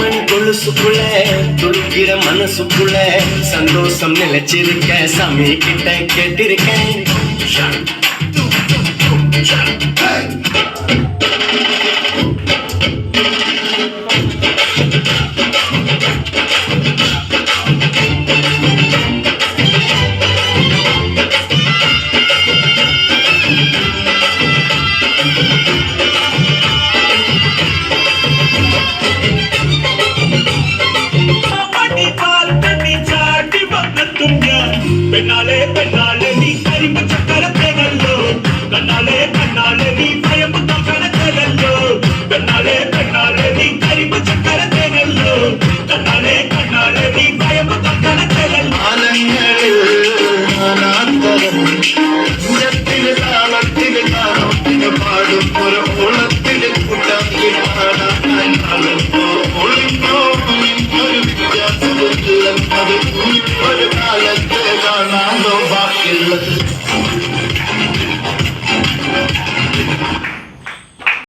மணி கொலுசுக்குள்ள துடிக்கிற மனசுக்குள்ள சந்தோஷம் நிலைச்சிருக்க சாமி கிட்ட கேட்டிருக்கேன். பெண்ணாலே பெண்ணாலே நீ കരിമ്പ് ചക്കരത്തേനല്ലോ കണ്ണാലെ കണ്ണാലെ നീ ഭയമ്പ് കണക്കല്ലോ പെണ്ണാലെ പെണ്ണാലെ നീ കരിമ്പ് ചക്കരത്തേനല്ലോ കണ്ണാലെ കണ്ണാലെ നീ ഭയമ്പ് കണക്കല്ലോ താളത്തിൽ പാടും ഒരു ഓളത്തിൽ കൂട്ടാക്കി ഒരു വ്യത്യാസം ഒരു കാലത്ത് കാണാനോ ബാക്കിയുള്ളത്